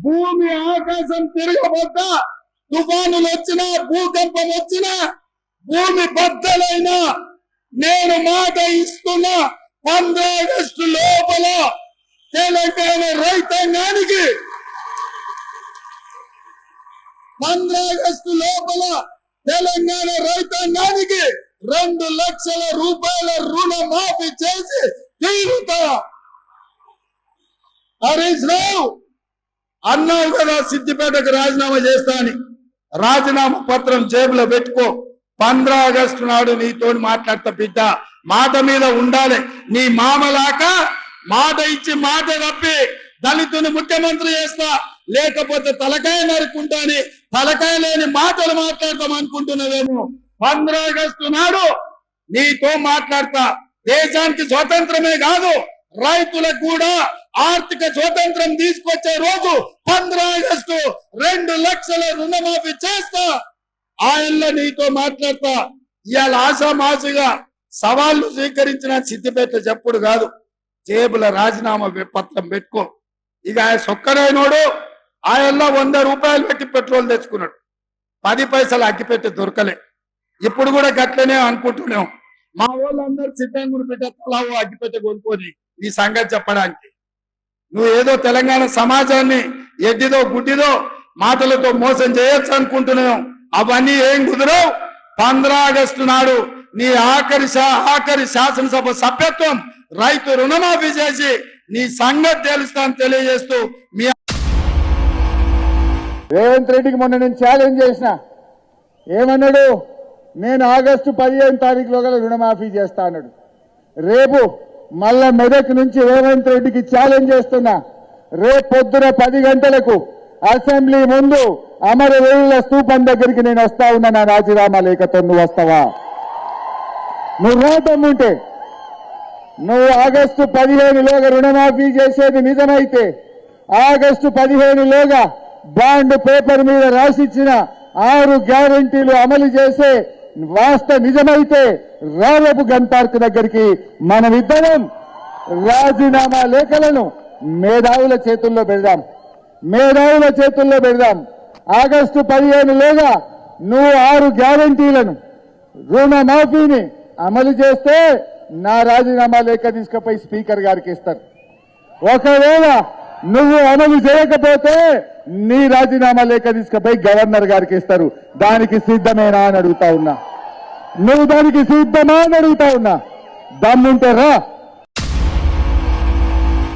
భూమి ఆకాశం తిరగబడ్డా, తుఫానులు వచ్చినా, భూకంపం వచ్చినా, భూమి బద్దలైనా నేను మాట ఇస్తున్నా 15 ఆగస్టు లోపల తెలంగాణ రైతాంగానికి 15 ఆగస్టు లోపల తెలంగాణ రైతాంగానికి 2 లక్షల రూపాయల రుణమాఫీ చేసి తీరుతా. హరీష్ రావు అన్నావు కదా సిద్దిపేటకు రాజీనామా చేస్తా అని. రాజీనామా పత్రం జేబులో పెట్టుకో. 15 ఆగస్టు నాడు నీతో మాట్లాడతా బిడ్డ. మాట మీద ఉండాలి. నీ మామలాక మాట ఇచ్చి మాట తప్పి దళితుని ముఖ్యమంత్రి చేస్తా, లేకపోతే తలకాయ నరుకుంటాని తలకాయ లేని మాటలు మాట్లాడతాం అనుకుంటున్నావేమో. 15 ఆగస్టు నాడు నీతో మాట్లాడతా. దేశానికి స్వతంత్రమే కాదు, రైతులకు కూడా ఆర్థిక స్వతంత్రం తీసుకొచ్చే రోజు 15 ఆగస్టు 2 లక్షల రుణమాఫీ చేస్తా. ఆయనలో నీతో మాట్లాడతా. ఇవాళ ఆశామాసిగా సవాళ్లు స్వీకరించిన సిద్దిపేట చెప్పుడు కాదు, జేబుల రాజీనామా పత్రం పెట్టుకో. ఇక ఆయన సొక్కరైనోడు ఆయనలో 100 రూపాయలు పెట్టి పెట్రోల్ తెచ్చుకున్నాడు. 10 పైసలు అగ్గిపెట్టి దొరకలే. ఇప్పుడు కూడా గట్లనే అనుకుంటున్నాం. మా వాళ్ళందరూ సిద్ధంగుడు పెట్టే తలావు అగ్గిపెట్టి కొనుక్కొని ఈ సంగతి చెప్పడానికి. నువ్వు ఏదో తెలంగాణ సమాజాన్ని ఎడ్డిదో గుడ్డిదో మాటలతో మోసం చేయొచ్చు అనుకుంటున్నాం. అవన్నీ ఏం కుదరవు. 15 ఆగస్టు నాడు నీ ఆఖరి శాసనసభ సభ్యత్వం రైతు రుణమాఫీ చేసి నీ సంగతి తెలుస్తాను తెలియజేస్తూ మీ రేవంత్ రెడ్డికి మొన్న నేను ఛాలెంజ్ చేసిన. ఏమన్నాడు? నేను ఆగస్టు 15 తారీఖులో గల రుణమాఫీ చేస్తా అన్నాడు. రేపు మళ్ళా మెదక్ నుంచి రేవంత్ రెడ్డికి ఛాలెంజ్ చేస్తున్నా. రేపు పొద్దున 10 గంటలకు అసెంబ్లీ ముందు అమరవీరుల స్తూపం దగ్గరికి నేను వస్తా ఉన్నా. నా రాజీనామా లేఖతో నువ్వు వస్తావా? నువ్వు రాదమ్ముంటే, నువ్వు ఆగస్టు 15లోగా రుణమాఫీ చేసేది నిజమైతే, ఆగస్టు 15లోగా బాండ్ పేపర్ మీద రాసిచ్చిన 6 గ్యారంటీలు అమలు చేసే నిజమైతే రేపు గన్ పార్క్ దగ్గరికి మనమిద్దరం రాజీనామా లేఖలను మేధావుల చేతుల్లో పెడదాం. ఆగస్టు 15లోగా నువ్వు 6 గ్యారంటీలను రుణమాఫీని అమలు చేస్తే నా రాజీనామా లేఖ తీసుకుపోయి స్పీకర్ గారికి ఇస్తారు. ఒకవేళ నువ్వు అమలు చేయకపోతే నీ రాజీనామా లేఖ తీసుకుపోయి గవర్నర్ గారికి ఇస్తారు. దానికి సిద్ధమేనా అని అడుగుతా ఉన్నా. నువ్వు దానికి సిద్ధమా అని అడుగుతా ఉన్నా. దమ్ముంటే రా.